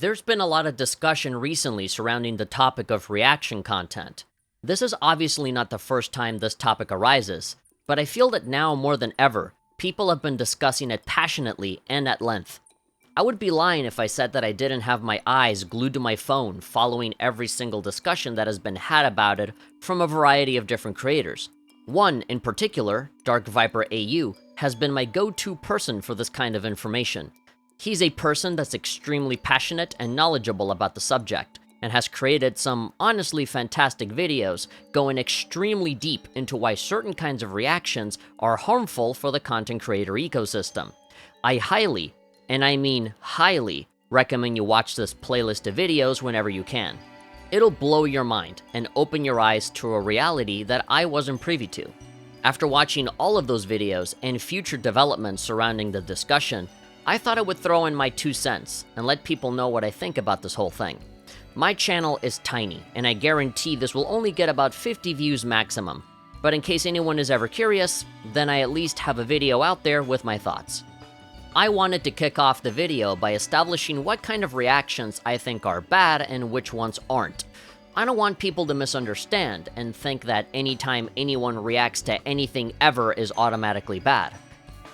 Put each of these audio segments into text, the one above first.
There's been a lot of discussion recently surrounding the topic of reaction content. This is obviously not the first time this topic arises, but I feel that now more than ever, people have been discussing it passionately and at length. I would be lying if I said that I didn't have my eyes glued to my phone following every single discussion that has been had about it from a variety of different creators. One in particular, Dark Viper AU, has been my go-to person for this kind of information. He's a person that's extremely passionate and knowledgeable about the subject, and has created some honestly fantastic videos going extremely deep into why certain kinds of reactions are harmful for the content creator ecosystem. I highly, and I mean highly, recommend you watch this playlist of videos whenever you can. It'll blow your mind and open your eyes to a reality that I wasn't privy to. After watching all of those videos and future developments surrounding the discussion, I thought I would throw in my 2 cents and let people know what I think about this whole thing. My channel is tiny, and I guarantee this will only get about 50 views maximum, but in case anyone is ever curious, then I at least have a video out there with my thoughts. I wanted to kick off the video by establishing what kind of reactions I think are bad and which ones aren't. I don't want people to misunderstand and think that anytime anyone reacts to anything ever is automatically bad.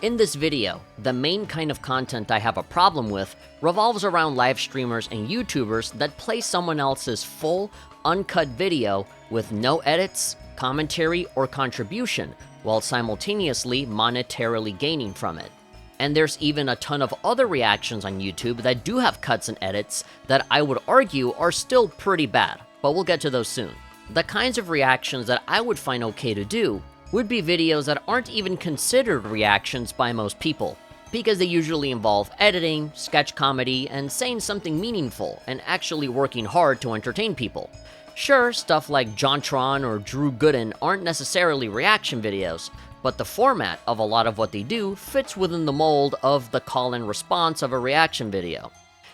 In this video, the main kind of content I have a problem with revolves around live streamers and YouTubers that play someone else's full, uncut video with no edits, commentary, or contribution, while simultaneously monetarily gaining from it. And there's even a ton of other reactions on YouTube that do have cuts and edits that I would argue are still pretty bad, but we'll get to those soon. The kinds of reactions that I would find okay to do would be videos that aren't even considered reactions by most people, because they usually involve editing, sketch comedy, and saying something meaningful, and actually working hard to entertain people. Sure, stuff like JonTron or Drew Gooden aren't necessarily reaction videos, but the format of a lot of what they do fits within the mold of the call and response of a reaction video.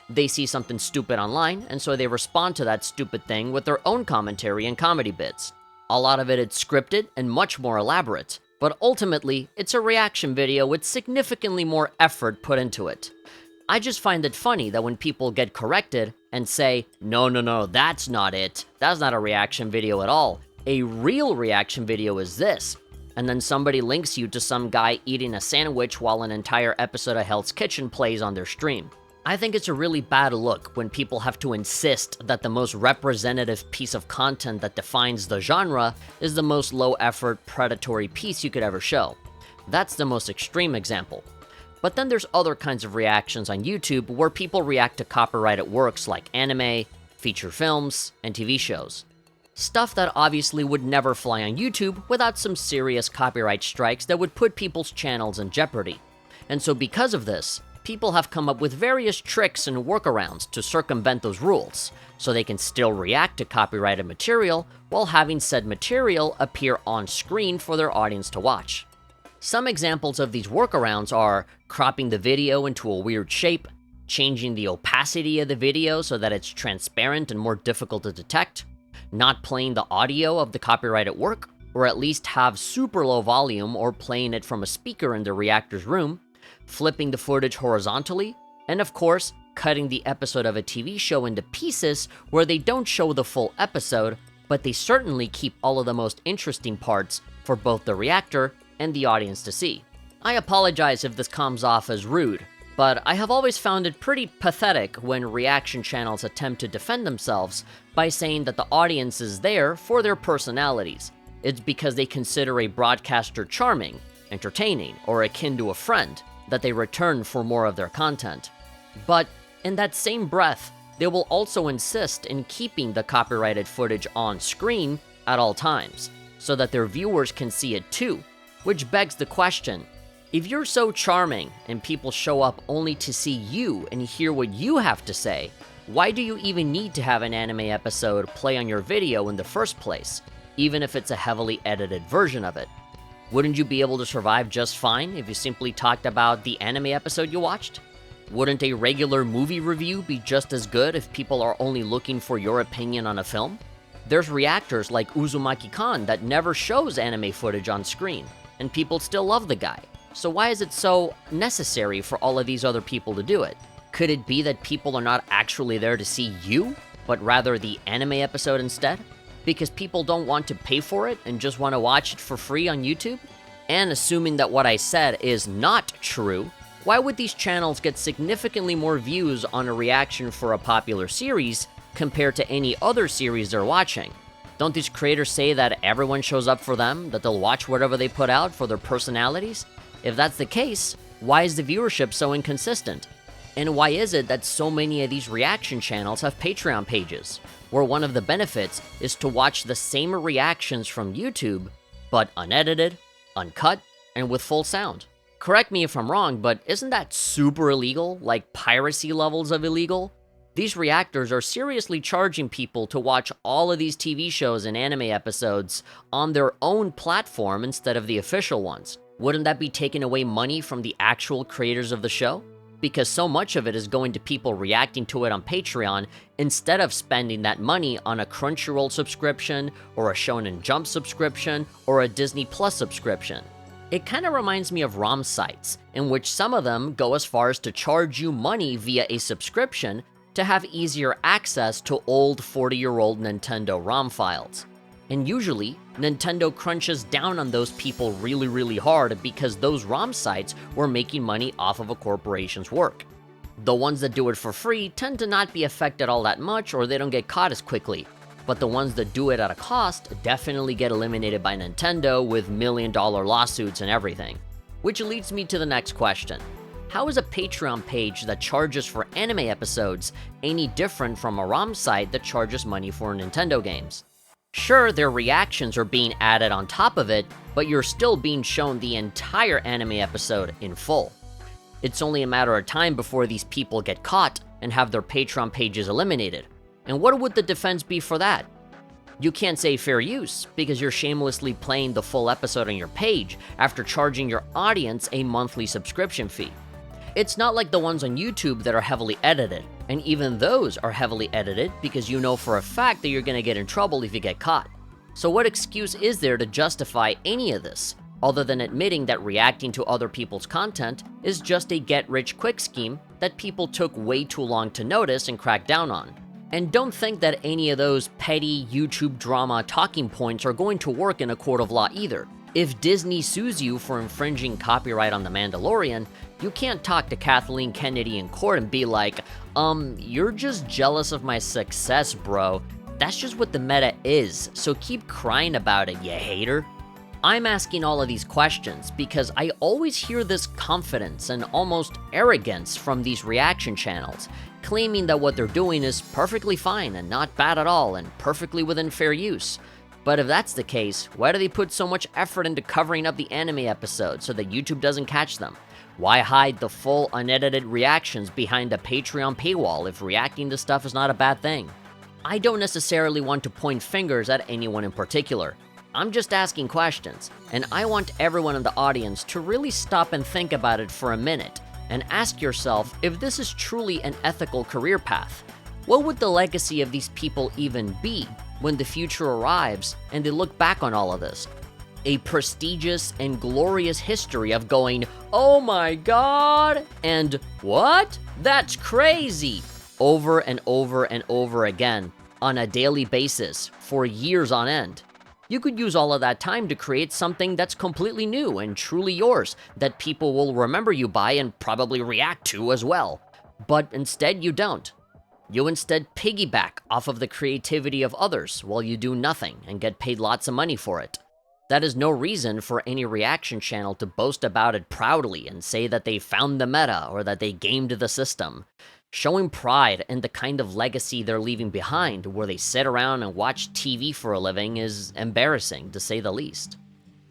They see something stupid online, and so they respond to that stupid thing with their own commentary and comedy bits. A lot of it is scripted and much more elaborate, but ultimately, it's a reaction video with significantly more effort put into it. I just find it funny that when people get corrected and say, no, that's not it, that's not a reaction video at all, a real reaction video is this, and then somebody links you to some guy eating a sandwich while an entire episode of Hell's Kitchen plays on their stream. I think it's a really bad look when people have to insist that the most representative piece of content that defines the genre is the most low-effort, predatory piece you could ever show. That's the most extreme example. But then there's other kinds of reactions on YouTube where people react to copyrighted works like anime, feature films, and TV shows. Stuff that obviously would never fly on YouTube without some serious copyright strikes that would put people's channels in jeopardy. And so because of this, people have come up with various tricks and workarounds to circumvent those rules, so they can still react to copyrighted material while having said material appear on screen for their audience to watch. Some examples of these workarounds are cropping the video into a weird shape, changing the opacity of the video so that it's transparent and more difficult to detect, not playing the audio of the copyrighted work, or at least have super low volume or playing it from a speaker in the reactor's room, flipping the footage horizontally, and of course, cutting the episode of a TV show into pieces where they don't show the full episode, but they certainly keep all of the most interesting parts for both the reactor and the audience to see. I apologize if this comes off as rude, but I have always found it pretty pathetic when reaction channels attempt to defend themselves by saying that the audience is there for their personalities. It's because they consider a broadcaster charming, entertaining, or akin to a friend, that they return for more of their content. But in that same breath, they will also insist in keeping the copyrighted footage on screen at all times, so that their viewers can see it too, which begs the question, if you're so charming and people show up only to see you and hear what you have to say, why do you even need to have an anime episode play on your video in the first place, even if it's a heavily edited version of it? Wouldn't you be able to survive just fine if you simply talked about the anime episode you watched? Wouldn't a regular movie review be just as good if people are only looking for your opinion on a film? There's reactors like Uzumaki-kan that never shows anime footage on screen, and people still love the guy. So why is it so necessary for all of these other people to do it? Could it be that people are not actually there to see you, but rather the anime episode instead? Because people don't want to pay for it and just want to watch it for free on YouTube? And assuming that what I said is not true, why would these channels get significantly more views on a reaction for a popular series compared to any other series they're watching? Don't these creators say that everyone shows up for them, that they'll watch whatever they put out for their personalities? If that's the case, why is the viewership so inconsistent? And why is it that so many of these reaction channels have Patreon pages, where one of the benefits is to watch the same reactions from YouTube, but unedited, uncut, and with full sound? Correct me if I'm wrong, but isn't that super illegal, like piracy levels of illegal? These reactors are seriously charging people to watch all of these TV shows and anime episodes on their own platform instead of the official ones. Wouldn't that be taking away money from the actual creators of the show? Because so much of it is going to people reacting to it on Patreon instead of spending that money on a Crunchyroll subscription, or a Shonen Jump subscription, or a Disney Plus subscription. It kind of reminds me of ROM sites, in which some of them go as far as to charge you money via a subscription to have easier access to old 40-year-old Nintendo ROM files. And usually, Nintendo crunches down on those people really hard because those ROM sites were making money off of a corporation's work. The ones that do it for free tend to not be affected all that much, or they don't get caught as quickly. But the ones that do it at a cost definitely get eliminated by Nintendo with million-dollar lawsuits and everything. Which leads me to the next question. How is a Patreon page that charges for anime episodes any different from a ROM site that charges money for Nintendo games? Sure, their reactions are being added on top of it, but you're still being shown the entire anime episode in full. It's only a matter of time before these people get caught and have their Patreon pages eliminated. And what would the defense be for that? You can't say fair use, because you're shamelessly playing the full episode on your page after charging your audience a monthly subscription fee. It's not like the ones on YouTube that are heavily edited, and even those are heavily edited because you know for a fact that you're gonna get in trouble if you get caught. So what excuse is there to justify any of this, other than admitting that reacting to other people's content is just a get-rich-quick scheme that people took way too long to notice and crack down on? And don't think that any of those petty YouTube drama talking points are going to work in a court of law either. If Disney sues you for infringing copyright on The Mandalorian, you can't talk to Kathleen Kennedy in court and be like, you're just jealous of my success, bro. That's just what the meta is, so keep crying about it, you hater. I'm asking all of these questions because I always hear this confidence and almost arrogance from these reaction channels, claiming that what they're doing is perfectly fine and not bad at all and perfectly within fair use. But if that's the case, why do they put so much effort into covering up the anime episodes so that YouTube doesn't catch them? Why hide the full unedited reactions behind a Patreon paywall if reacting to stuff is not a bad thing? I don't necessarily want to point fingers at anyone in particular. I'm just asking questions, and I want everyone in the audience to really stop and think about it for a minute and ask yourself if this is truly an ethical career path. What would the legacy of these people even be when the future arrives and they look back on all of this? A prestigious and glorious history of going, "Oh my god," and "What? That's crazy," over and over and over again on a daily basis for years on end. You could use all of that time to create something that's completely new and truly yours that people will remember you by and probably react to as well. But instead, you don't. You instead piggyback off of the creativity of others while you do nothing and get paid lots of money for it. That is no reason for any reaction channel to boast about it proudly and say that they found the meta or that they gamed the system. Showing pride in the kind of legacy they're leaving behind, where they sit around and watch TV for a living, is embarrassing, to say the least.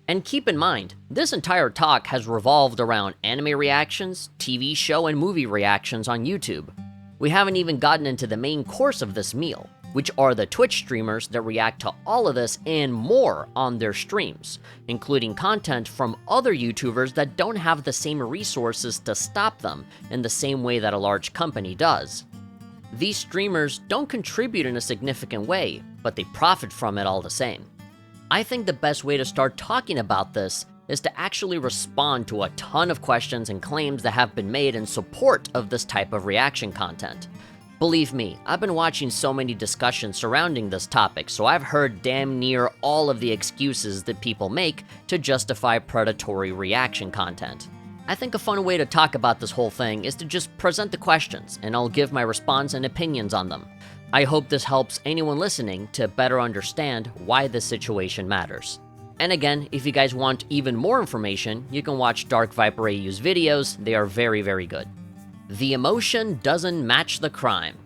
And keep in mind, this entire talk has revolved around anime reactions, TV show and movie reactions on YouTube. We haven't even gotten into the main course of this meal, which are the Twitch streamers that react to all of this and more on their streams, including content from other YouTubers that don't have the same resources to stop them in the same way that a large company does. These streamers don't contribute in a significant way, but they profit from it all the same. I think the best way to start talking about this is to actually respond to a ton of questions and claims that have been made in support of this type of reaction content. Believe me, I've been watching so many discussions surrounding this topic, so I've heard damn near all of the excuses that people make to justify predatory reaction content. I think a fun way to talk about this whole thing is to just present the questions, and I'll give my response and opinions on them. I hope this helps anyone listening to better understand why this situation matters. And again, if you guys want even more information, you can watch Dark Viper AU's videos. They are very, very good. The emotion doesn't match the crime.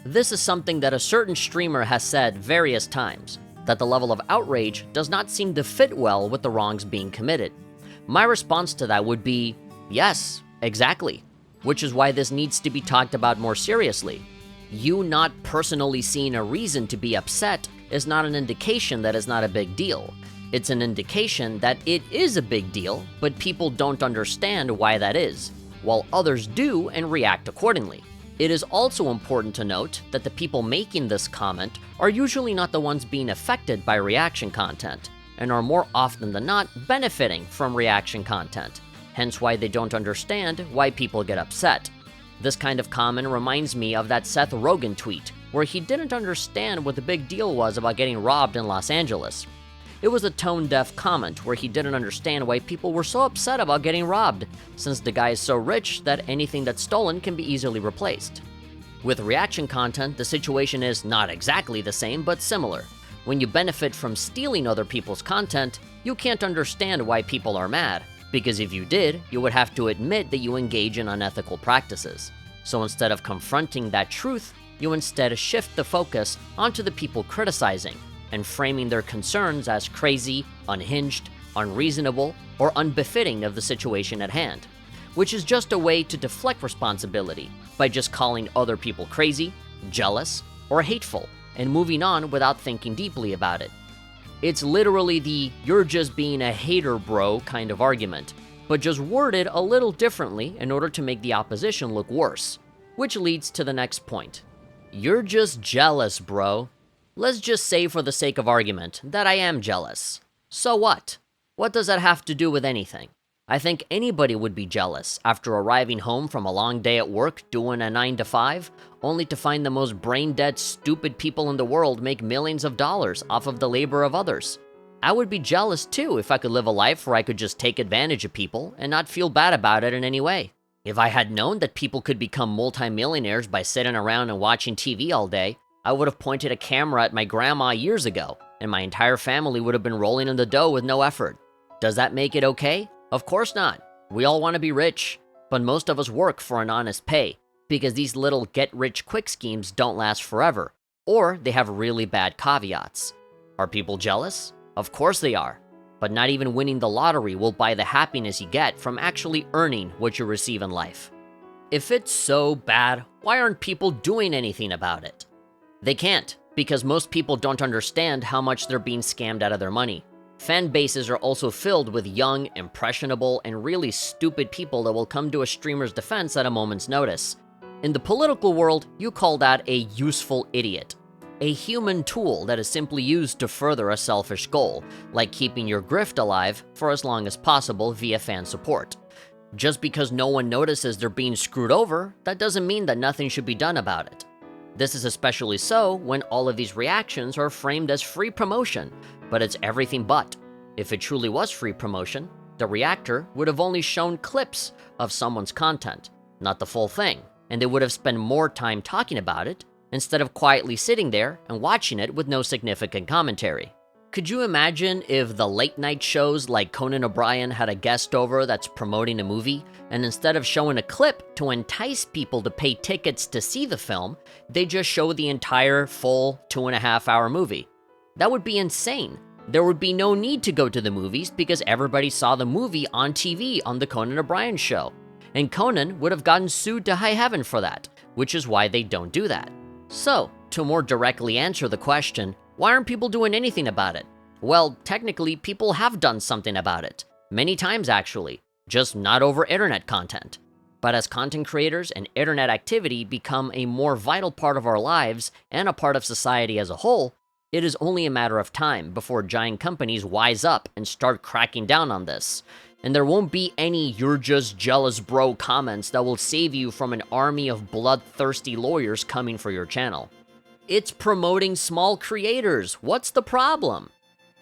This is something that a certain streamer has said various times, that the level of outrage does not seem to fit well with the wrongs being committed. My response to that would be, yes, exactly, which is why this needs to be talked about more seriously. You not personally seeing a reason to be upset is not an indication that it's not a big deal. It's an indication that it is a big deal, but people don't understand why that is, while others do and react accordingly. It is also important to note that the people making this comment are usually not the ones being affected by reaction content, and are more often than not benefiting from reaction content, hence why they don't understand why people get upset. This kind of comment reminds me of that Seth Rogen tweet, where he didn't understand what the big deal was about getting robbed in Los Angeles. It was a tone-deaf comment where he didn't understand why people were so upset about getting robbed, since the guy is so rich that anything that's stolen can be easily replaced. With reaction content, the situation is not exactly the same, but similar. When you benefit from stealing other people's content, you can't understand why people are mad, because if you did, you would have to admit that you engage in unethical practices. So instead of confronting that truth, you instead shift the focus onto the people criticizing, and framing their concerns as crazy, unhinged, unreasonable, or unbefitting of the situation at hand, which is just a way to deflect responsibility by just calling other people crazy, jealous, or hateful, and moving on without thinking deeply about it. It's literally the "you're just being a hater, bro" kind of argument, but just worded a little differently in order to make the opposition look worse, which leads to the next point. You're just jealous, bro. Let's just say, for the sake of argument, that I am jealous. So what? What does that have to do with anything? I think anybody would be jealous after arriving home from a long day at work doing a 9 to 5, only to find the most brain-dead, stupid people in the world make millions of dollars off of the labor of others. I would be jealous too if I could live a life where I could just take advantage of people and not feel bad about it in any way. If I had known that people could become multimillionaires by sitting around and watching TV all day, I would have pointed a camera at my grandma years ago, and my entire family would have been rolling in the dough with no effort. Does that make it okay? Of course not. We all want to be rich, but most of us work for an honest pay, because these little get-rich-quick schemes don't last forever, or they have really bad caveats. Are people jealous? Of course they are, but not even winning the lottery will buy the happiness you get from actually earning what you receive in life. If it's so bad, why aren't people doing anything about it? They can't, because most people don't understand how much they're being scammed out of their money. Fan bases are also filled with young, impressionable, and really stupid people that will come to a streamer's defense at a moment's notice. In the political world, you call that a useful idiot. A human tool that is simply used to further a selfish goal, like keeping your grift alive for as long as possible via fan support. Just because no one notices they're being screwed over, that doesn't mean that nothing should be done about it. This is especially so when all of these reactions are framed as free promotion, but it's everything but. If it truly was free promotion, the reactor would have only shown clips of someone's content, not the full thing, and they would have spent more time talking about it instead of quietly sitting there and watching it with no significant commentary. Could you imagine if the late night shows like Conan O'Brien had a guest over that's promoting a movie, and instead of showing a clip to entice people to pay tickets to see the film, they just show the entire full 2.5-hour movie? That would be insane. There would be no need to go to the movies because everybody saw the movie on TV on the Conan O'Brien show. And Conan would have gotten sued to high heaven for that, which is why they don't do that. So, to more directly answer the question, why aren't people doing anything about it? Well, technically, people have done something about it. Many times, actually. Just not over internet content. But as content creators and internet activity become a more vital part of our lives and a part of society as a whole, It is only a matter of time before giant companies wise up and start cracking down on this. And there won't be any "you're just jealous bro" comments that will save you from an army of bloodthirsty lawyers coming for your channel. It's promoting small creators. What's the problem?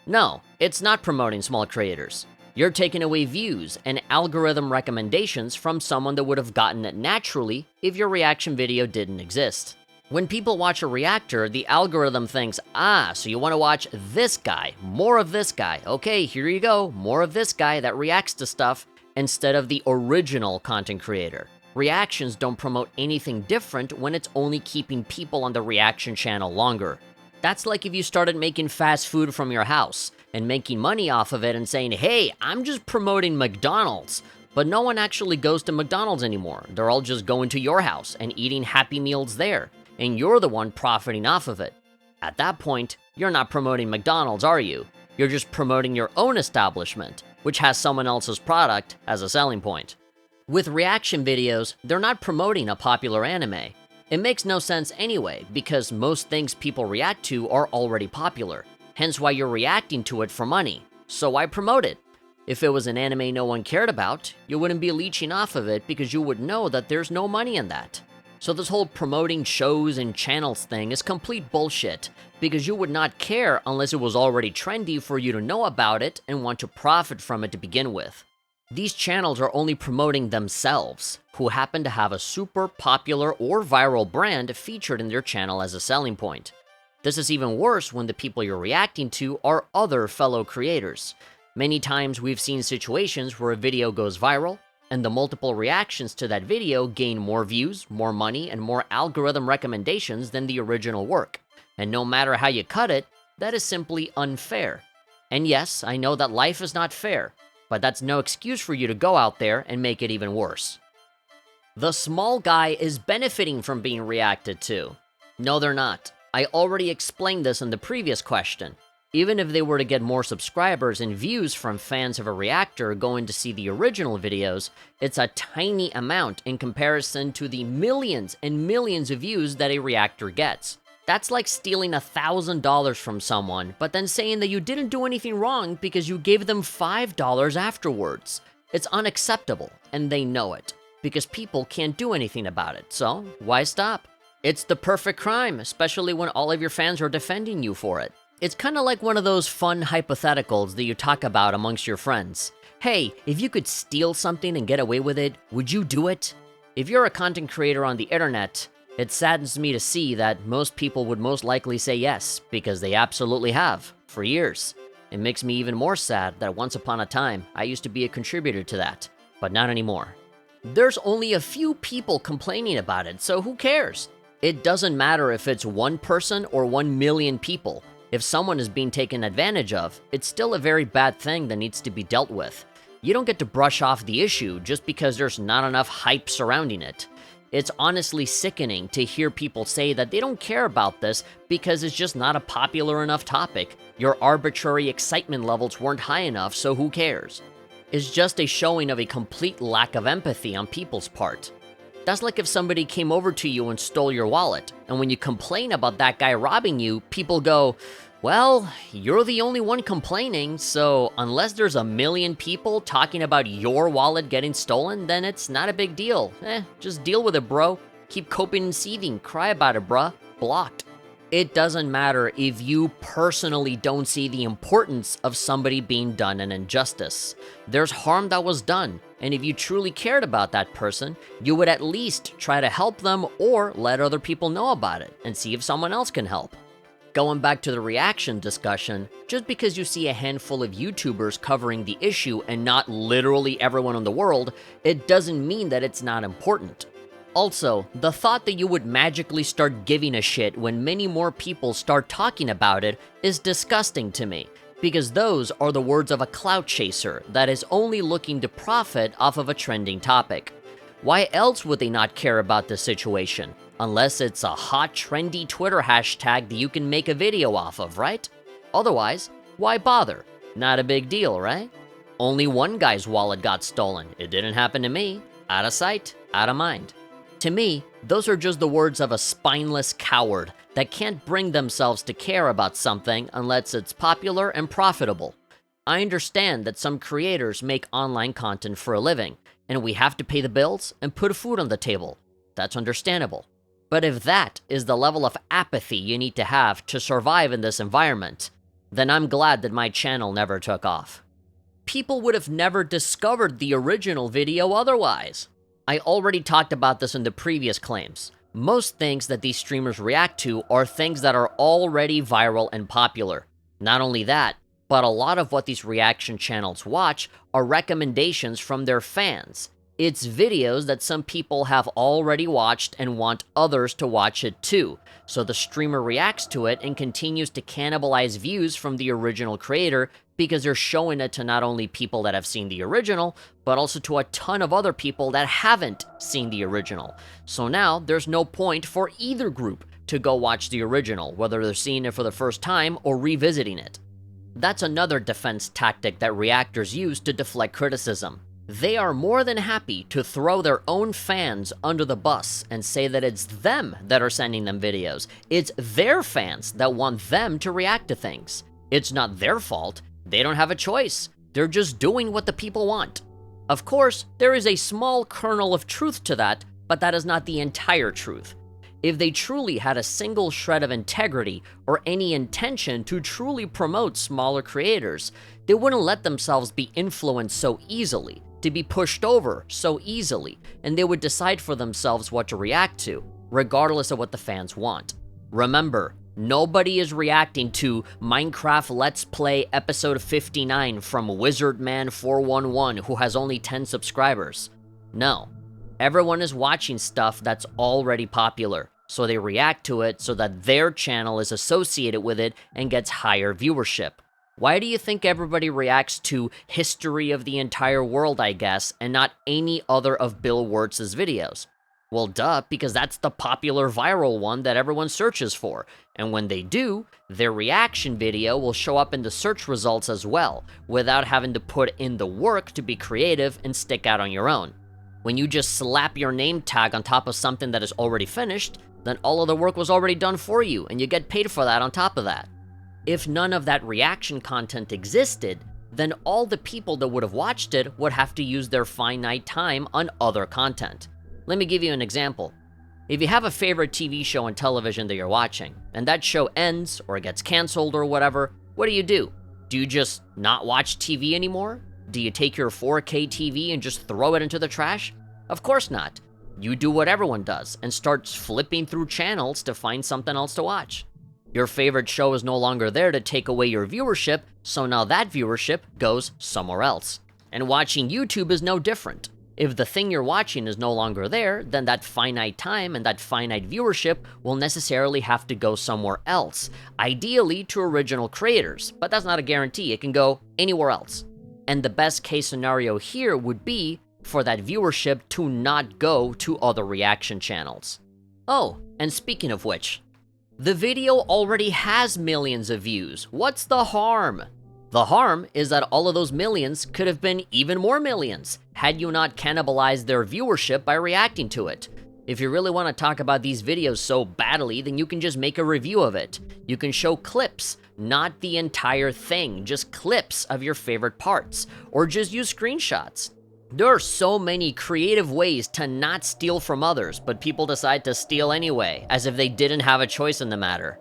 No, it's not promoting small creators. You're taking away views and algorithm recommendations from someone that would have gotten it naturally if your reaction video didn't exist. When people watch a reactor, the algorithm thinks, so you want to watch this guy, more of this guy. Okay, here you go, more of this guy that reacts to stuff, instead of the original content creator. Reactions don't promote anything different when it's only keeping people on the reaction channel longer. That's like if you started making fast food from your house and making money off of it and saying, hey, I'm just promoting McDonald's. But no one actually goes to McDonald's anymore. They're all just going to your house and eating Happy Meals there. And you're the one profiting off of it. At that point, you're not promoting McDonald's, are you? You're just promoting your own establishment, which has someone else's product as a selling point. With reaction videos, they're not promoting a popular anime. It makes no sense anyway, because most things people react to are already popular, hence why you're reacting to it for money. So why promote it? If it was an anime no one cared about, you wouldn't be leeching off of it because you would know that there's no money in that. So this whole promoting shows and channels thing is complete bullshit, because you would not care unless it was already trendy for you to know about it and want to profit from it to begin with. These channels are only promoting themselves, who happen to have a super popular or viral brand featured in their channel as a selling point. This is even worse when the people you're reacting to are other fellow creators. Many times we've seen situations where a video goes viral, and the multiple reactions to that video gain more views, more money, and more algorithm recommendations than the original work. And no matter how you cut it, that is simply unfair. And yes, I know that life is not fair, but that's no excuse for you to go out there and make it even worse. The small guy is benefiting from being reacted to. No, they're not. I already explained this in the previous question. Even if they were to get more subscribers and views from fans of a reactor going to see the original videos, it's a tiny amount in comparison to the millions and millions of views that a reactor gets. That's like stealing $1,000 from someone, but then saying that you didn't do anything wrong because you gave them $5 afterwards. It's unacceptable, and they know it, because people can't do anything about it, so why stop? It's the perfect crime, especially when all of your fans are defending you for it. It's kind of like one of those fun hypotheticals that you talk about amongst your friends. Hey, if you could steal something and get away with it, would you do it? If you're a content creator on the internet, it saddens me to see that most people would most likely say yes, because they absolutely have, for years. It makes me even more sad that once upon a time, I used to be a contributor to that, but not anymore. There's only a few people complaining about it, so who cares? It doesn't matter if it's one person or 1 million people. If someone is being taken advantage of, it's still a very bad thing that needs to be dealt with. You don't get to brush off the issue just because there's not enough hype surrounding it. It's honestly sickening to hear people say that they don't care about this because it's just not a popular enough topic. Your arbitrary excitement levels weren't high enough, so who cares? It's just a showing of a complete lack of empathy on people's part. That's like if somebody came over to you and stole your wallet, and when you complain about that guy robbing you, people go, well, you're the only one complaining, so unless there's 1 million people talking about your wallet getting stolen, then it's not a big deal. Just deal with it, bro. Keep coping and seething. Cry about it, bruh. Blocked. It doesn't matter if you personally don't see the importance of somebody being done an injustice. There's harm that was done, and if you truly cared about that person, you would at least try to help them or let other people know about it and see if someone else can help. Going back to the reaction discussion, just because you see a handful of YouTubers covering the issue and not literally everyone in the world, it doesn't mean that it's not important. Also, the thought that you would magically start giving a shit when many more people start talking about it is disgusting to me, because those are the words of a clout chaser that is only looking to profit off of a trending topic. Why else would they not care about this situation? Unless it's a hot, trendy Twitter hashtag that you can make a video off of, right? Otherwise, why bother? Not a big deal, right? Only one guy's wallet got stolen. It didn't happen to me. Out of sight, out of mind. To me, those are just the words of a spineless coward that can't bring themselves to care about something unless it's popular and profitable. I understand that some creators make online content for a living, and we have to pay the bills and put food on the table. That's understandable. But if that is the level of apathy you need to have to survive in this environment, then I'm glad that my channel never took off. People would have never discovered the original video otherwise. I already talked about this in the previous claims. Most things that these streamers react to are things that are already viral and popular. Not only that, but a lot of what these reaction channels watch are recommendations from their fans. It's videos that some people have already watched and want others to watch it too. So the streamer reacts to it and continues to cannibalize views from the original creator because they're showing it to not only people that have seen the original, but also to a ton of other people that haven't seen the original. So now there's no point for either group to go watch the original, whether they're seeing it for the first time or revisiting it. That's another defense tactic that reactors use to deflect criticism. They are more than happy to throw their own fans under the bus and say that it's them that are sending them videos. It's their fans that want them to react to things. It's not their fault. They don't have a choice. They're just doing what the people want. Of course, there is a small kernel of truth to that, but that is not the entire truth. If they truly had a single shred of integrity or any intention to truly promote smaller creators, they wouldn't let themselves be influenced so easily, to be pushed over so easily, and they would decide for themselves what to react to, regardless of what the fans want. Remember, nobody is reacting to Minecraft Let's Play episode 59 from Wizardman411 who has only 10 subscribers. No. Everyone is watching stuff that's already popular, so they react to it so that their channel is associated with it and gets higher viewership. Why do you think everybody reacts to History of the Entire World, I guess, and not any other of Bill Wurtz's videos? Well, duh, because that's the popular viral one that everyone searches for, and when they do, their reaction video will show up in the search results as well, without having to put in the work to be creative and stick out on your own. When you just slap your name tag on top of something that is already finished, then all of the work was already done for you, and you get paid for that on top of that. If none of that reaction content existed, then all the people that would have watched it would have to use their finite time on other content. Let me give you an example. If you have a favorite TV show on television that you're watching, and that show ends or gets canceled or whatever, what do? Do you just not watch TV anymore? Do you take your 4K TV and just throw it into the trash? Of course not. You do what everyone does and start flipping through channels to find something else to watch. Your favorite show is no longer there to take away your viewership, so now that viewership goes somewhere else. And watching YouTube is no different. If the thing you're watching is no longer there, then that finite time and that finite viewership will necessarily have to go somewhere else, ideally to original creators, but that's not a guarantee. It can go anywhere else. And the best case scenario here would be for that viewership to not go to other reaction channels. Oh, and speaking of which, the video already has millions of views. What's the harm? The harm is that all of those millions could have been even more millions had you not cannibalized their viewership by reacting to it. If you really want to talk about these videos so badly, then you can just make a review of it. You can show clips, not the entire thing, just clips of your favorite parts, or just use screenshots. There are so many creative ways to not steal from others, but people decide to steal anyway, as if they didn't have a choice in the matter.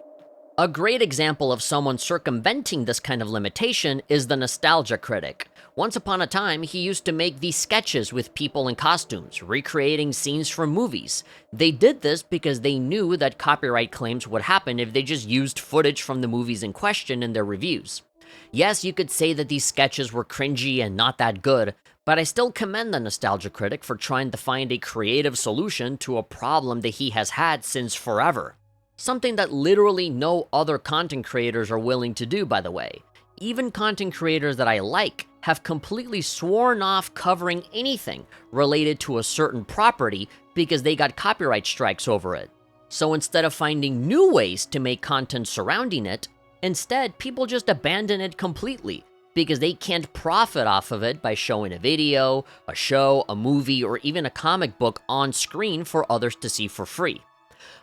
A great example of someone circumventing this kind of limitation is the nostalgia critic. Once upon a time, he used to make these sketches with people in costumes, recreating scenes from movies. They did this because they knew that copyright claims would happen if they just used footage from the movies in question in their reviews. Yes, you could say that these sketches were cringy and not that good, but I still commend the nostalgia critic for trying to find a creative solution to a problem that he has had since forever. Something that literally no other content creators are willing to do, by the way. Even content creators that I like have completely sworn off covering anything related to a certain property because they got copyright strikes over it. So instead of finding new ways to make content surrounding it, instead people just abandon it completely. because they can't profit off of it by showing a video, a show, a movie, or even a comic book on screen for others to see for free.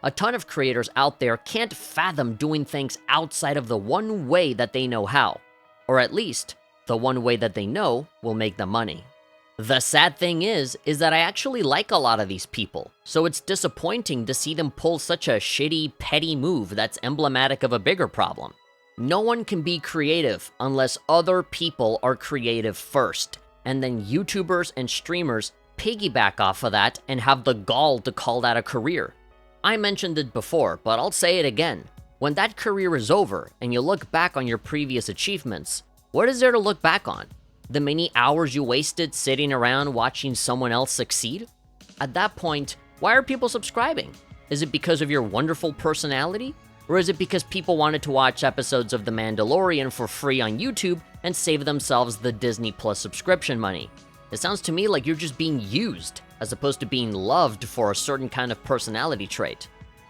A ton of creators out there can't fathom doing things outside of the one way that they know how, or at least, the one way that they know will make them money. The sad thing is that I actually like a lot of these people, so it's disappointing to see them pull such a shitty, petty move that's emblematic of a bigger problem. No one can be creative unless other people are creative first, and then YouTubers and streamers piggyback off of that and have the gall to call that a career. I mentioned it before, but I'll say it again. When that career is over and you look back on your previous achievements, what is there to look back on? The many hours you wasted sitting around watching someone else succeed? At that point, why are people subscribing? Is it because of your wonderful personality? Or is it because people wanted to watch episodes of The Mandalorian for free on YouTube and save themselves the Disney Plus subscription money? It sounds to me like you're just being used, as opposed to being loved for a certain kind of personality trait.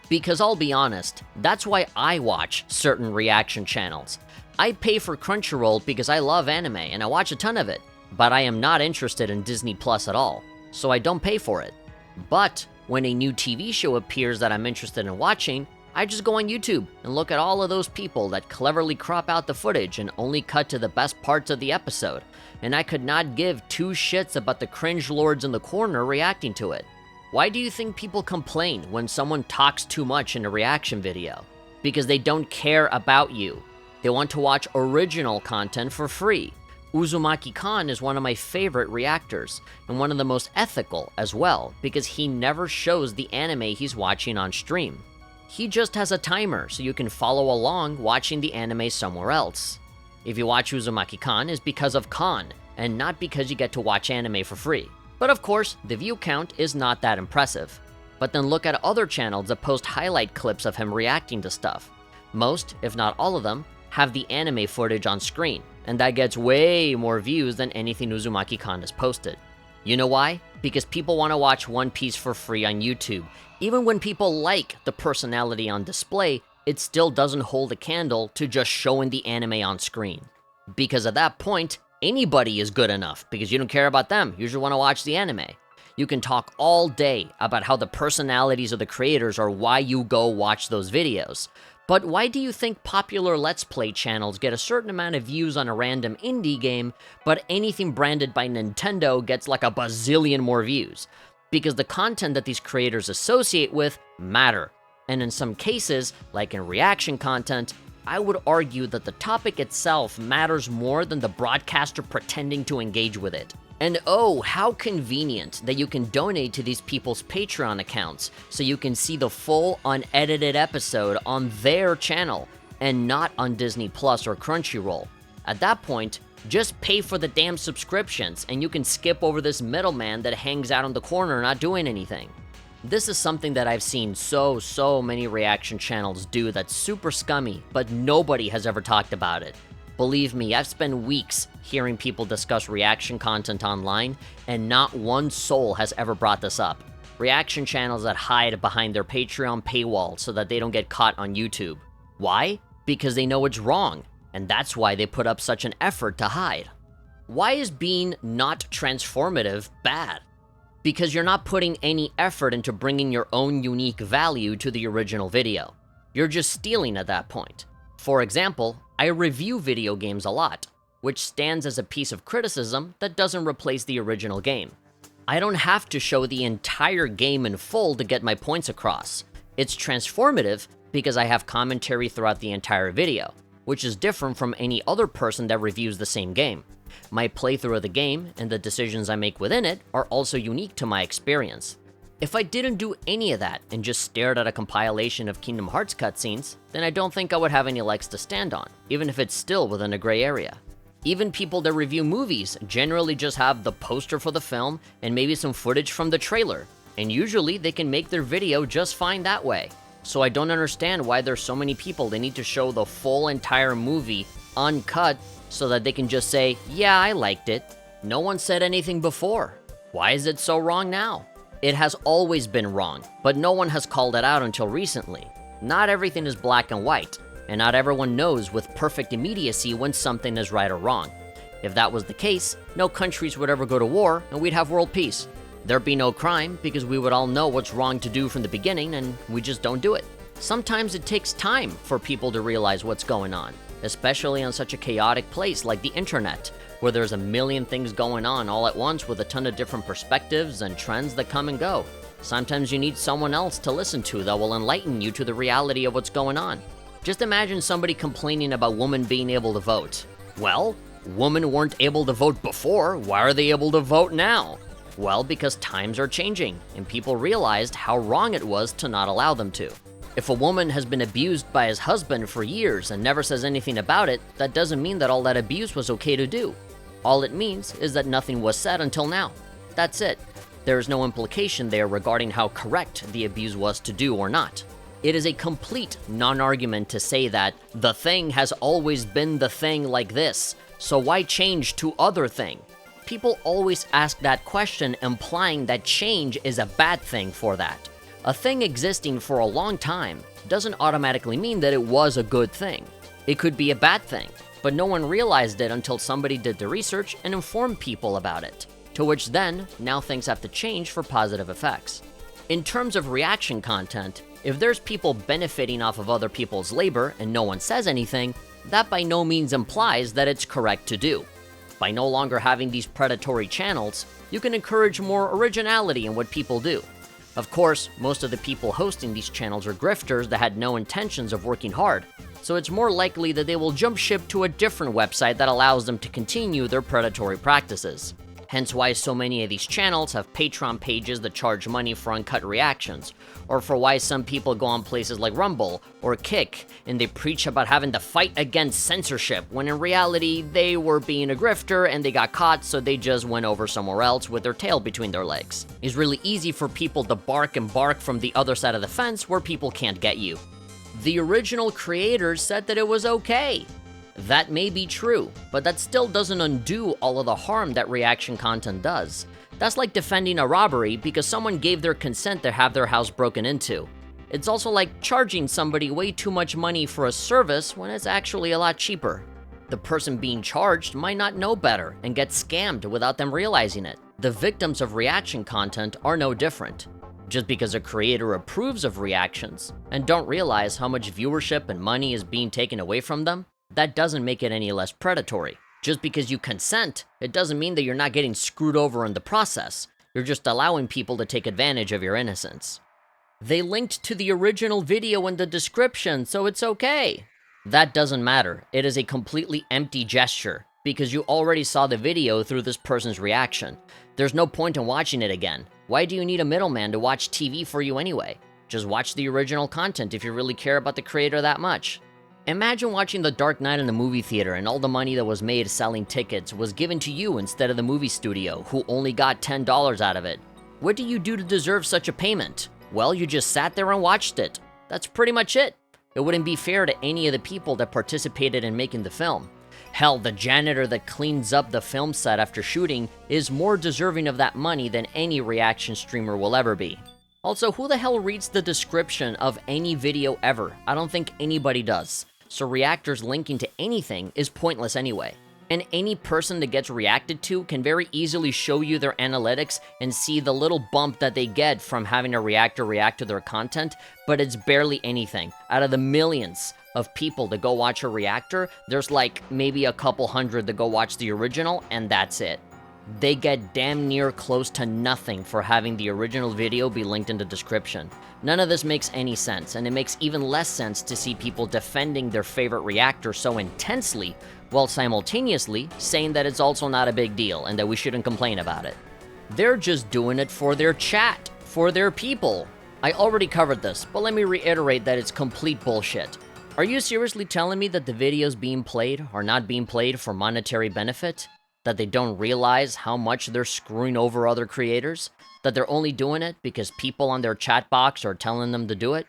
Because I'll be honest, that's why I watch certain reaction channels. I pay for Crunchyroll because I love anime and I watch a ton of it, but I am not interested in Disney Plus at all, so I don't pay for it. But when a new TV show appears that I'm interested in watching, I just go on YouTube and look at all of those people that cleverly crop out the footage and only cut to the best parts of the episode, and I could not give two shits about the cringe lords in the corner reacting to it. Why do you think people complain when someone talks too much in a reaction video? Because they don't care about you. They want to watch original content for free. Uzumaki Khan is one of my favorite reactors, and one of the most ethical as well, because he never shows the anime he's watching on stream. He just has a timer, so you can follow along watching the anime somewhere else. If you watch Uzumaki Khan, it's because of Khan, and not because you get to watch anime for free. But of course, the view count is not that impressive. But then look at other channels that post highlight clips of him reacting to stuff. Most, if not all of them, have the anime footage on screen, and that gets way more views than anything Uzumaki Khan has posted. You know why? Because people want to watch One Piece for free on YouTube. Even when people like the personality on display, it still doesn't hold a candle to just showing the anime on screen. Because at that point, anybody is good enough, because you don't care about them, you just want to watch the anime. You can talk all day about how the personalities of the creators are why you go watch those videos. But why do you think popular Let's Play channels get a certain amount of views on a random indie game, but anything branded by Nintendo gets like a bazillion more views? Because the content that these creators associate with matter. And in some cases, like in reaction content, I would argue that the topic itself matters more than the broadcaster pretending to engage with it. And oh, how convenient that you can donate to these people's Patreon accounts so you can see the full unedited episode on their channel and not on Disney Plus or Crunchyroll. At that point, just pay for the damn subscriptions and you can skip over this middleman that hangs out on the corner not doing anything. This is something that I've seen so many reaction channels do that's super scummy, but nobody has ever talked about it. Believe me, I've spent weeks hearing people discuss reaction content online, and not one soul has ever brought this up. Reaction channels that hide behind their Patreon paywall so that they don't get caught on YouTube. Why? Because they know it's wrong, and that's why they put up such an effort to hide. Why is being not transformative bad? Because you're not putting any effort into bringing your own unique value to the original video. You're just stealing at that point. For example, I review video games a lot, which stands as a piece of criticism that doesn't replace the original game. I don't have to show the entire game in full to get my points across. It's transformative because I have commentary throughout the entire video, which is different from any other person that reviews the same game. My playthrough of the game and the decisions I make within it are also unique to my experience. If I didn't do any of that and just stared at a compilation of Kingdom Hearts cutscenes, then I don't think I would have any legs to stand on, even if it's still within a gray area. Even people that review movies generally just have the poster for the film and maybe some footage from the trailer, and usually they can make their video just fine that way. So I don't understand why there's so many people that need to show the full entire movie uncut so that they can just say, yeah, I liked it. No one said anything before. Why is it so wrong now? It has always been wrong, but no one has called it out until recently. Not everything is black and white, and not everyone knows with perfect immediacy when something is right or wrong. If that was the case, no countries would ever go to war and we'd have world peace. There'd be no crime because we would all know what's wrong to do from the beginning and we just don't do it. Sometimes it takes time for people to realize what's going on, especially on such a chaotic place like the internet, where there's a million things going on all at once with a ton of different perspectives and trends that come and go. Sometimes you need someone else to listen to that will enlighten you to the reality of what's going on. Just imagine somebody complaining about women being able to vote. Well, women weren't able to vote before, why are they able to vote now? Well, because times are changing, and people realized how wrong it was to not allow them to. If a woman has been abused by his husband for years and never says anything about it, that doesn't mean that all that abuse was okay to do. All it means is that nothing was said until now. That's it. There is no implication there regarding how correct the abuse was to do or not. It is a complete non-argument to say that the thing has always been the thing like this, so why change to other thing? People always ask that question implying that change is a bad thing for that. A thing existing for a long time doesn't automatically mean that it was a good thing. It could be a bad thing, but no one realized it until somebody did the research and informed people about it, to which then, now things have to change for positive effects. In terms of reaction content, if there's people benefiting off of other people's labor and no one says anything, that by no means implies that it's correct to do. By no longer having these predatory channels, you can encourage more originality in what people do. Of course, most of the people hosting these channels are grifters that had no intentions of working hard, so it's more likely that they will jump ship to a different website that allows them to continue their predatory practices. Hence why so many of these channels have Patreon pages that charge money for uncut reactions, or for why some people go on places like Rumble or Kick and they preach about having to fight against censorship, when in reality they were being a grifter and they got caught, so they just went over somewhere else with their tail between their legs. It's really easy for people to bark and bark from the other side of the fence where people can't get you. The original creators said that it was okay. That may be true, but that still doesn't undo all of the harm that reaction content does. That's like defending a robbery because someone gave their consent to have their house broken into. It's also like charging somebody way too much money for a service when it's actually a lot cheaper. The person being charged might not know better and get scammed without them realizing it. The victims of reaction content are no different. Just because a creator approves of reactions and don't realize how much viewership and money is being taken away from them, that doesn't make it any less predatory. Just because you consent, it doesn't mean that you're not getting screwed over in the process. You're just allowing people to take advantage of your innocence. They linked to the original video in the description, so it's okay. That doesn't matter. It is a completely empty gesture, because you already saw the video through this person's reaction. There's no point in watching it again. Why do you need a middleman to watch TV for you anyway? Just watch the original content if you really care about the creator that much. Imagine watching The Dark Knight in the movie theater and all the money that was made selling tickets was given to you instead of the movie studio, who only got $10 out of it. What do you do to deserve such a payment? Well, you just sat there and watched it. That's pretty much it. It wouldn't be fair to any of the people that participated in making the film. Hell, the janitor that cleans up the film set after shooting is more deserving of that money than any reaction streamer will ever be. Also, who the hell reads the description of any video ever? I don't think anybody does. So reactors linking to anything is pointless anyway. And any person that gets reacted to can very easily show you their analytics and see the little bump that they get from having a reactor react to their content, but it's barely anything. Out of the millions of people that go watch a reactor, there's like maybe a couple hundred that go watch the original, and that's it. They get damn near close to nothing for having the original video be linked in the description. None of this makes any sense, and it makes even less sense to see people defending their favorite reactor so intensely, while simultaneously saying that it's also not a big deal and that we shouldn't complain about it. They're just doing it for their chat, for their people. I already covered this, but let me reiterate that it's complete bullshit. Are you seriously telling me that the videos being played are not being played for monetary benefit? That they don't realize how much they're screwing over other creators? That they're only doing it because people on their chat box are telling them to do it?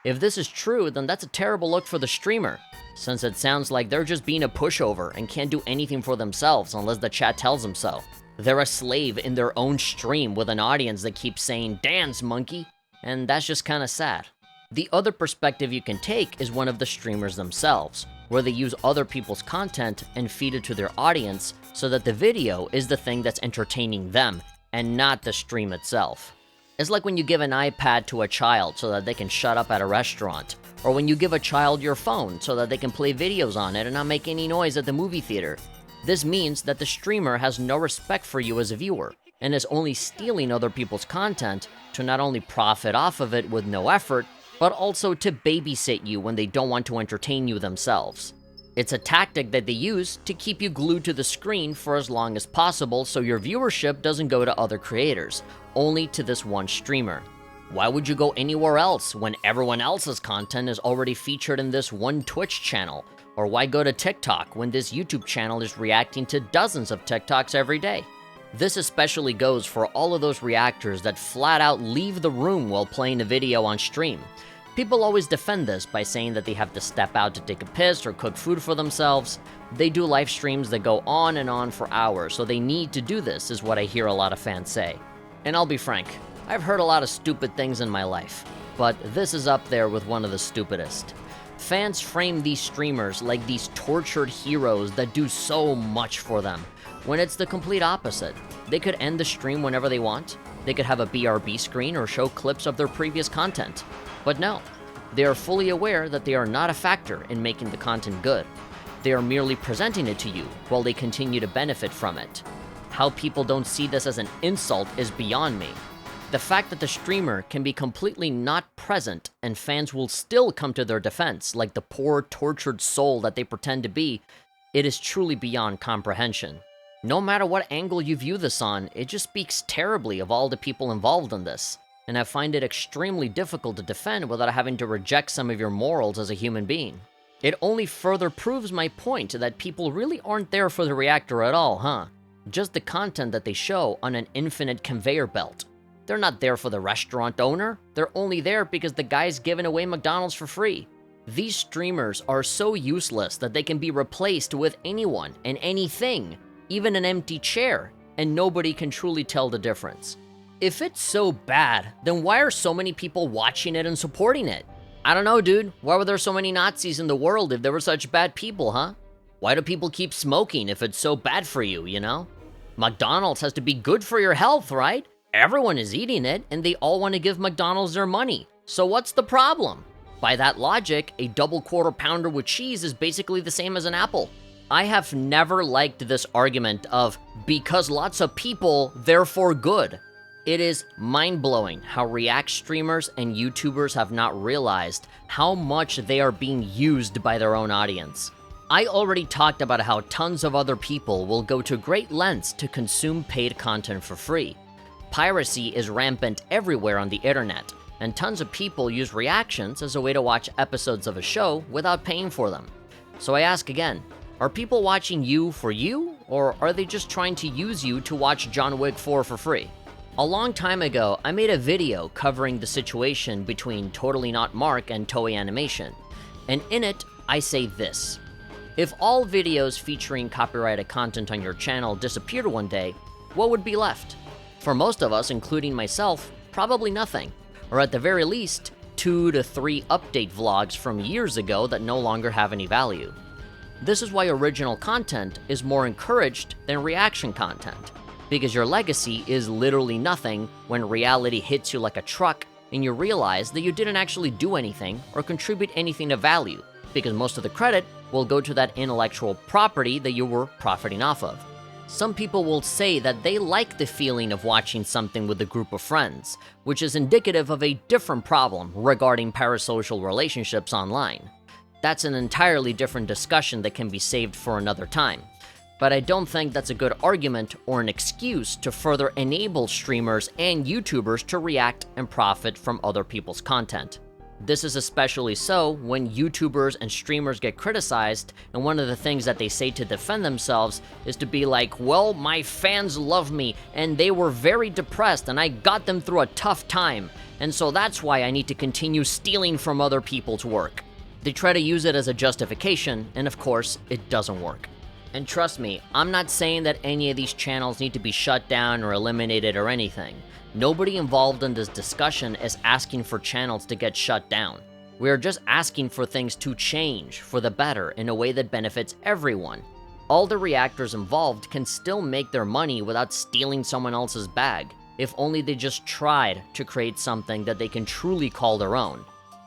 If this is true, then that's a terrible look for the streamer, since it sounds like they're just being a pushover and can't do anything for themselves unless the chat tells them so. They're a slave in their own stream with an audience that keeps saying, "Dance, monkey," and that's just kinda sad. The other perspective you can take is one of the streamers themselves, where they use other people's content and feed it to their audience so that the video is the thing that's entertaining them and not the stream itself. It's like when you give an iPad to a child so that they can shut up at a restaurant, or when you give a child your phone so that they can play videos on it and not make any noise at the movie theater. This means that the streamer has no respect for you as a viewer and is only stealing other people's content to not only profit off of it with no effort, but also to babysit you when they don't want to entertain you themselves. It's a tactic that they use to keep you glued to the screen for as long as possible so your viewership doesn't go to other creators, only to this one streamer. Why would you go anywhere else when everyone else's content is already featured in this one Twitch channel? Or why go to TikTok when this YouTube channel is reacting to dozens of TikToks every day? This especially goes for all of those reactors that flat out leave the room while playing a video on stream. People always defend this by saying that they have to step out to take a piss or cook food for themselves. They do live streams that go on and on for hours, so they need to do this, is what I hear a lot of fans say. And I'll be frank, I've heard a lot of stupid things in my life, but this is up there with one of the stupidest. Fans frame these streamers like these tortured heroes that do so much for them, when it's the complete opposite. They could end the stream whenever they want, they could have a BRB screen or show clips of their previous content. But no, they are fully aware that they are not a factor in making the content good. They are merely presenting it to you while they continue to benefit from it. How people don't see this as an insult is beyond me. The fact that the streamer can be completely not present and fans will still come to their defense like the poor, tortured soul that they pretend to be, it is truly beyond comprehension. No matter what angle you view this on, it just speaks terribly of all the people involved in this, and I find it extremely difficult to defend without having to reject some of your morals as a human being. It only further proves my point that people really aren't there for the reactor at all, huh? Just the content that they show on an infinite conveyor belt. They're not there for the restaurant owner, they're only there because the guy's giving away McDonald's for free. These streamers are so useless that they can be replaced with anyone and anything, even an empty chair, and nobody can truly tell the difference. If it's so bad, then why are so many people watching it and supporting it? I don't know, dude. Why were there so many Nazis in the world if there were such bad people, huh? Why do people keep smoking if it's so bad for you, you know? McDonald's has to be good for your health, right? Everyone is eating it, and they all want to give McDonald's their money. So what's the problem? By that logic, a double quarter pounder with cheese is basically the same as an apple. I have never liked this argument of, because lots of people, therefore good. It is mind-blowing how React streamers and YouTubers have not realized how much they are being used by their own audience. I already talked about how tons of other people will go to great lengths to consume paid content for free. Piracy is rampant everywhere on the internet, and tons of people use reactions as a way to watch episodes of a show without paying for them. So I ask again, are people watching you for you, or are they just trying to use you to watch John Wick 4 for free? A long time ago, I made a video covering the situation between Totally Not Mark and Toei Animation, and in it, I say this. If all videos featuring copyrighted content on your channel disappeared one day, what would be left? For most of us, including myself, probably nothing, or at the very least, 2 to 3 update vlogs from years ago that no longer have any value. This is why original content is more encouraged than reaction content, because your legacy is literally nothing when reality hits you like a truck and you realize that you didn't actually do anything or contribute anything of value, because most of the credit will go to that intellectual property that you were profiting off of. Some people will say that they like the feeling of watching something with a group of friends, which is indicative of a different problem regarding parasocial relationships online. That's an entirely different discussion that can be saved for another time. But I don't think that's a good argument or an excuse to further enable streamers and YouTubers to react and profit from other people's content. This is especially so when YouTubers and streamers get criticized, and one of the things that they say to defend themselves is to be like, well, my fans love me, and they were very depressed, and I got them through a tough time, and so that's why I need to continue stealing from other people's work. They try to use it as a justification, and of course, it doesn't work. And trust me, I'm not saying that any of these channels need to be shut down or eliminated or anything. Nobody involved in this discussion is asking for channels to get shut down. We are just asking for things to change for the better in a way that benefits everyone. All the reactors involved can still make their money without stealing someone else's bag, if only they just tried to create something that they can truly call their own.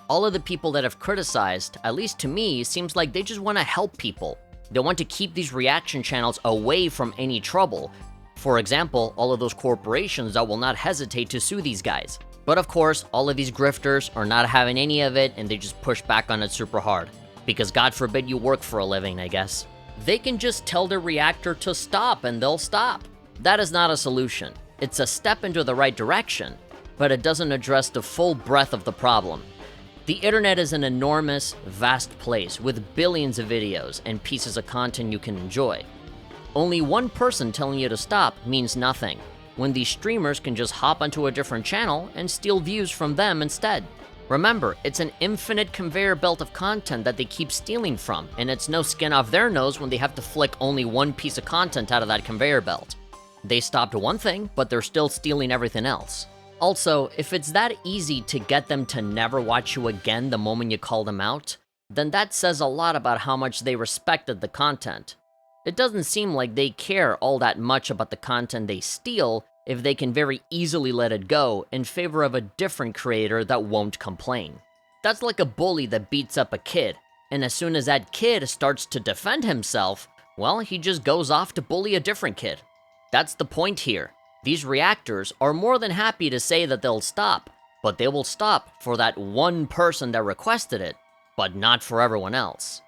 All of the people that have criticized, at least to me, seems like they just want to help people. They want to keep these reaction channels away from any trouble. For example, all of those corporations that will not hesitate to sue these guys. But of course, all of these grifters are not having any of it, and they just push back on it super hard. Because God forbid you work for a living, I guess. They can just tell the reactor to stop and they'll stop. That is not a solution. It's a step into the right direction, but it doesn't address the full breadth of the problem. The internet is an enormous, vast place with billions of videos and pieces of content you can enjoy. Only one person telling you to stop means nothing, when these streamers can just hop onto a different channel and steal views from them instead. Remember, it's an infinite conveyor belt of content that they keep stealing from, and it's no skin off their nose when they have to flick only one piece of content out of that conveyor belt. They stopped one thing, but they're still stealing everything else. Also, if it's that easy to get them to never watch you again the moment you call them out, then that says a lot about how much they respected the content. It doesn't seem like they care all that much about the content they steal if they can very easily let it go in favor of a different creator that won't complain. That's like a bully that beats up a kid, and as soon as that kid starts to defend himself, well, he just goes off to bully a different kid. That's the point here. These reactors are more than happy to say that they'll stop, but they will stop for that one person that requested it, but not for everyone else.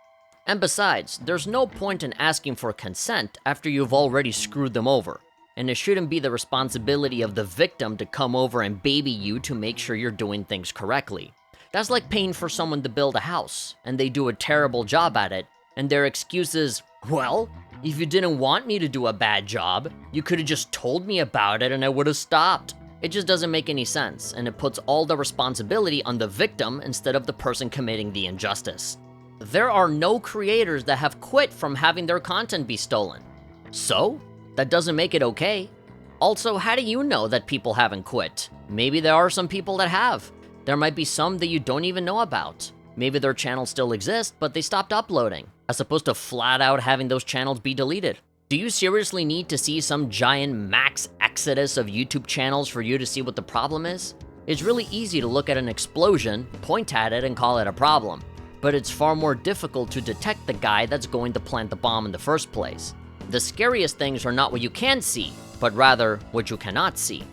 And besides, there's no point in asking for consent after you've already screwed them over, and it shouldn't be the responsibility of the victim to come over and baby you to make sure you're doing things correctly. That's like paying for someone to build a house, and they do a terrible job at it, and their excuse is, well, if you didn't want me to do a bad job, you could have just told me about it and I would have stopped. It just doesn't make any sense, and it puts all the responsibility on the victim instead of the person committing the injustice. There are no creators that have quit from having their content be stolen. So, that doesn't make it okay. Also, how do you know that people haven't quit? Maybe there are some people that have. There might be some that you don't even know about. Maybe their channels still exist, but they stopped uploading, as opposed to flat out having those channels be deleted. Do you seriously need to see some giant max exodus of YouTube channels for you to see what the problem is? It's really easy to look at an explosion, point at it, and call it a problem. But it's far more difficult to detect the guy that's going to plant the bomb in the first place. The scariest things are not what you can see, but rather what you cannot see.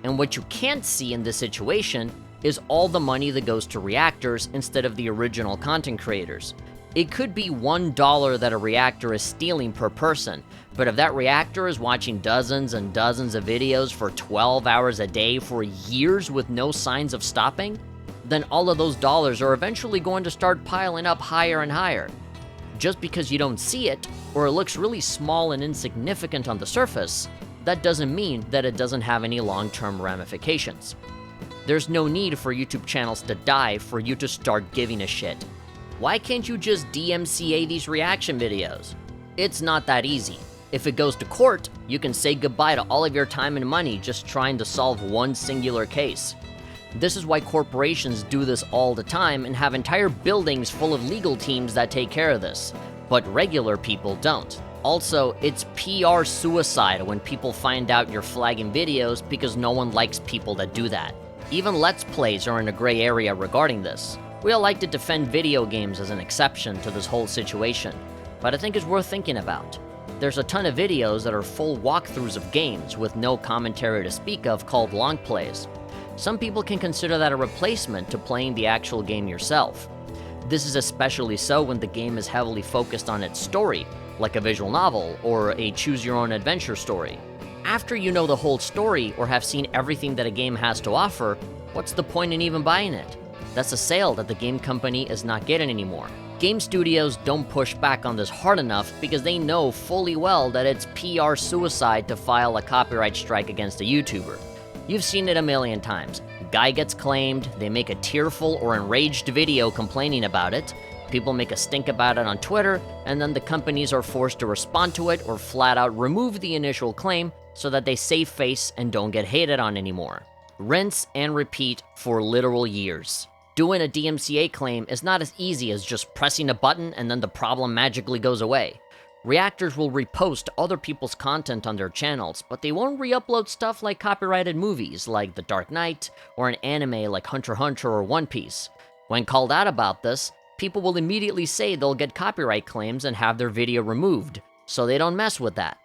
And what you can't see in this situation is all the money that goes to reactors instead of the original content creators. It could be $1 that a reactor is stealing per person, but if that reactor is watching dozens and dozens of videos for 12 hours a day for years with no signs of stopping, then all of those dollars are eventually going to start piling up higher and higher. Just because you don't see it, or it looks really small and insignificant on the surface, that doesn't mean that it doesn't have any long-term ramifications. There's no need for YouTube channels to die for you to start giving a shit. Why can't you just DMCA these reaction videos? It's not that easy. If it goes to court, you can say goodbye to all of your time and money just trying to solve one singular case. This is why corporations do this all the time and have entire buildings full of legal teams that take care of this, but regular people don't. Also, it's PR suicide when people find out you're flagging videos because no one likes people that do that. Even Let's Plays are in a gray area regarding this. We all like to defend video games as an exception to this whole situation, but I think it's worth thinking about. There's a ton of videos that are full walkthroughs of games with no commentary to speak of called long plays. Some people can consider that a replacement to playing the actual game yourself. This is especially so when the game is heavily focused on its story, like a visual novel or a choose-your-own-adventure story. After you know the whole story or have seen everything that a game has to offer, what's the point in even buying it? That's a sale that the game company is not getting anymore. Game studios don't push back on this hard enough because they know fully well that it's PR suicide to file a copyright strike against a YouTuber. You've seen it a million times. Guy gets claimed, they make a tearful or enraged video complaining about it, people make a stink about it on Twitter, and then the companies are forced to respond to it or flat out remove the initial claim so that they save face and don't get hated on anymore. Rinse and repeat for literal years. Doing a DMCA claim is not as easy as just pressing a button and then the problem magically goes away. Reactors will repost other people's content on their channels, but they won't re-upload stuff like copyrighted movies like The Dark Knight or an anime like Hunter x Hunter or One Piece. When called out about this, people will immediately say they'll get copyright claims and have their video removed, so they don't mess with that.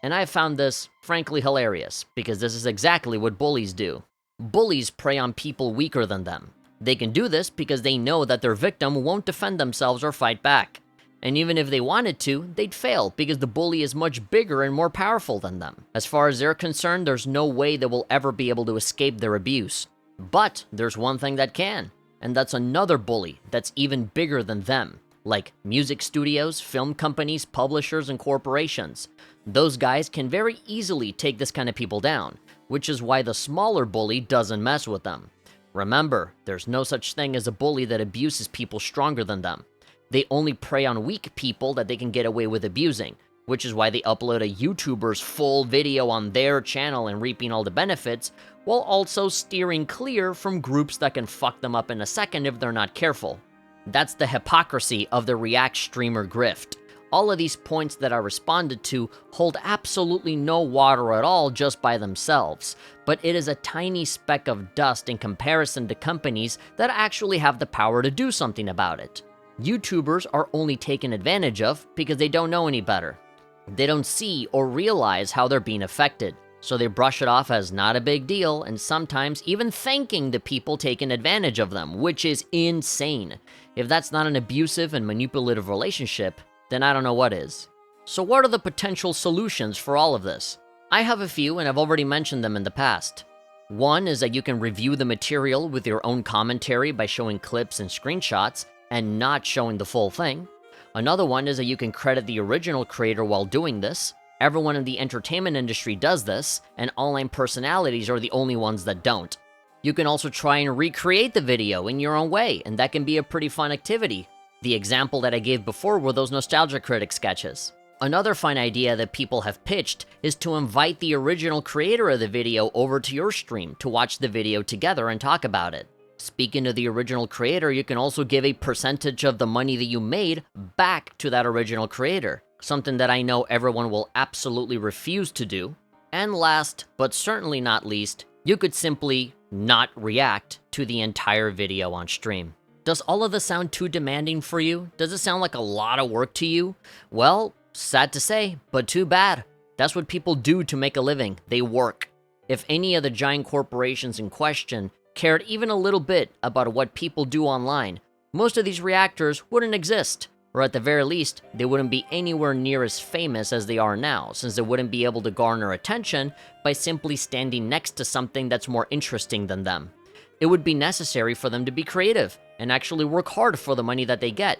And I found this frankly hilarious, because this is exactly what bullies do. Bullies prey on people weaker than them. They can do this because they know that their victim won't defend themselves or fight back. And even if they wanted to, they'd fail because the bully is much bigger and more powerful than them. As far as they're concerned, there's no way they will ever be able to escape their abuse. But there's one thing that can, and that's another bully that's even bigger than them, like music studios, film companies, publishers, and corporations. Those guys can very easily take this kind of people down, which is why the smaller bully doesn't mess with them. Remember, there's no such thing as a bully that abuses people stronger than them. They only prey on weak people that they can get away with abusing, which is why they upload a YouTuber's full video on their channel and reaping all the benefits, while also steering clear from groups that can fuck them up in a second if they're not careful. That's the hypocrisy of the React streamer grift. All of these points that I responded to hold absolutely no water at all just by themselves, but it is a tiny speck of dust in comparison to companies that actually have the power to do something about it. YouTubers are only taken advantage of because they don't know any better. They don't see or realize how they're being affected, so they brush it off as not a big deal and sometimes even thanking the people taking advantage of them, which is insane. If that's not an abusive and manipulative relationship, then I don't know what is. So what are the potential solutions for all of this? I have a few and I've already mentioned them in the past. One is that you can review the material with your own commentary by showing clips and screenshots and not showing the full thing. Another one is that you can credit the original creator while doing this. Everyone in the entertainment industry does this, and online personalities are the only ones that don't. You can also try and recreate the video in your own way, and that can be a pretty fun activity. The example that I gave before were those Nostalgia Critic sketches. Another fun idea that people have pitched is to invite the original creator of the video over to your stream to watch the video together and talk about it. Speaking of the original creator, you can also give a percentage of the money that you made back to that original creator, something that I know everyone will absolutely refuse to do. And last, but certainly not least, you could simply not react to the entire video on stream. Does all of this sound too demanding for you? Does it sound like a lot of work to you? Well, sad to say, but too bad. That's what people do to make a living. They work. If any of the giant corporations in question cared even a little bit about what people do online, most of these reactors wouldn't exist. Or at the very least, they wouldn't be anywhere near as famous as they are now, since they wouldn't be able to garner attention by simply standing next to something that's more interesting than them. It would be necessary for them to be creative and actually work hard for the money that they get.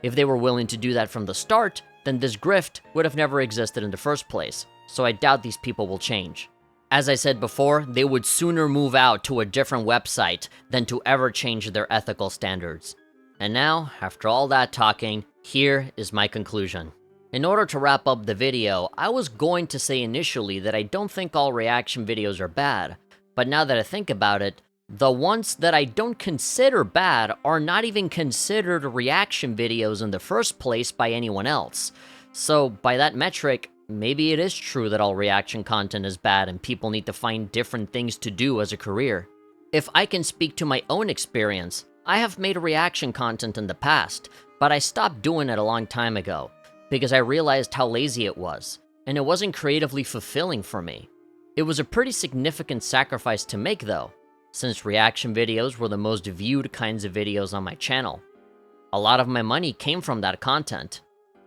If they were willing to do that from the start, then this grift would have never existed in the first place, so I doubt these people will change. As I said before, they would sooner move out to a different website than to ever change their ethical standards. And now, after all that talking, here is my conclusion. In order to wrap up the video, I was going to say initially that I don't think all reaction videos are bad, but now that I think about it, the ones that I don't consider bad are not even considered reaction videos in the first place by anyone else. So by that metric, maybe it is true that all reaction content is bad and people need to find different things to do as a career. If I can speak to my own experience, I have made reaction content in the past, but I stopped doing it a long time ago because I realized how lazy it was, and it wasn't creatively fulfilling for me. It was a pretty significant sacrifice to make though, since reaction videos were the most viewed kinds of videos on my channel. A lot of my money came from that content.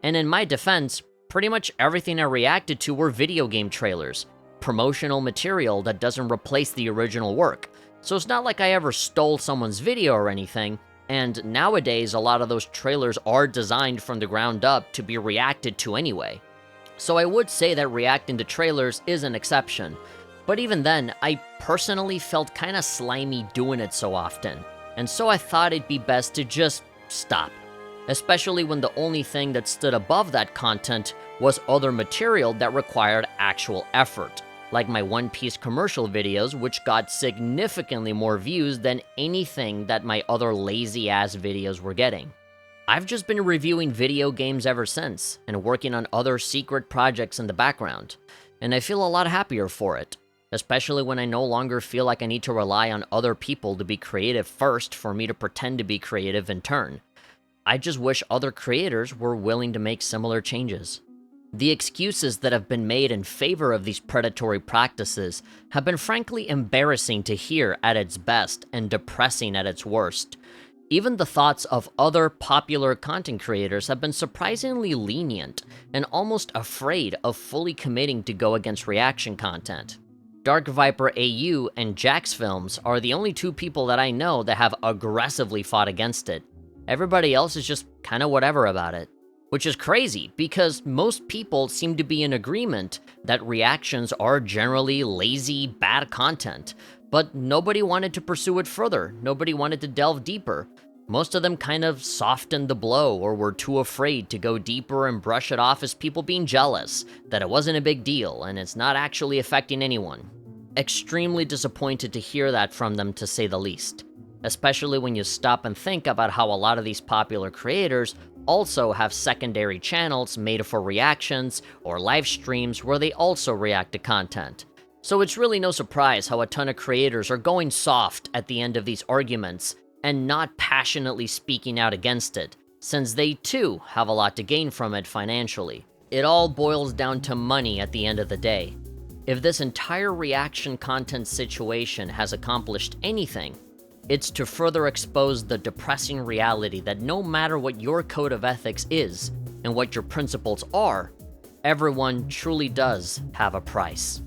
And in my defense, pretty much everything I reacted to were video game trailers, promotional material that doesn't replace the original work. So it's not like I ever stole someone's video or anything, and nowadays a lot of those trailers are designed from the ground up to be reacted to anyway. So I would say that reacting to trailers is an exception. But even then, I personally felt kinda slimy doing it so often, and so I thought it'd be best to just stop. Especially when the only thing that stood above that content was other material that required actual effort. like my One Piece commercial videos, which got significantly more views than anything that my other lazy-ass videos were getting. I've just been reviewing video games ever since, and working on other secret projects in the background, and I feel a lot happier for it, especially when I no longer feel like I need to rely on other people to be creative first for me to pretend to be creative in turn. I just wish other creators were willing to make similar changes. The excuses that have been made in favor of these predatory practices have been frankly embarrassing to hear at its best and depressing at its worst. Even the thoughts of other popular content creators have been surprisingly lenient and almost afraid of fully committing to go against reaction content. Dark Viper AU and Jax Films are the only two people that I know that have aggressively fought against it. Everybody else is just kinda whatever about it. Which is crazy, because most people seem to be in agreement that reactions are generally lazy, bad content, but nobody wanted to pursue it further, nobody wanted to delve deeper. Most of them kind of softened the blow or were too afraid to go deeper and brush it off as people being jealous, that it wasn't a big deal and it's not actually affecting anyone. Extremely disappointed to hear that from them, to say the least. Especially when you stop and think about how a lot of these popular creators also have secondary channels made for reactions or live streams where they also react to content. So it's really no surprise how a ton of creators are going soft at the end of these arguments and not passionately speaking out against it, since they too have a lot to gain from it financially. It all boils down to money at the end of the day. If this entire reaction content situation has accomplished anything, it's to further expose the depressing reality that no matter what your code of ethics is and what your principles are, everyone truly does have a price.